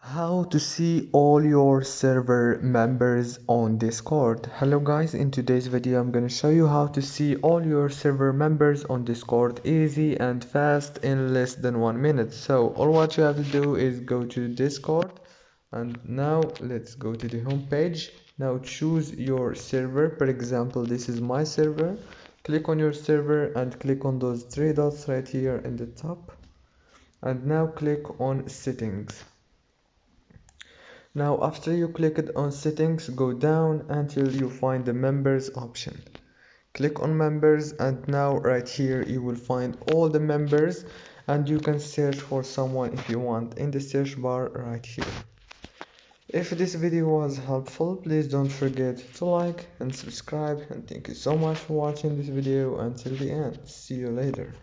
How to see all your server members on Discord. Hello guys, in today's video I'm gonna show you how to see all your server members on Discord easy and fast in less than 1 minute. So all what you have to do is go to Discord, and now let's go to the home page. Now choose your server. For example, this is my server. Click on your server and click on those three dots right here in the top, and now click on settings. Now after you click it on settings, go down until you find the members option. Click on members, and now right here you will find all the members, and you can search for someone if you want in the search bar right here. If this video was helpful, please don't forget to like and subscribe, and thank you so much for watching this video until the end. See you later.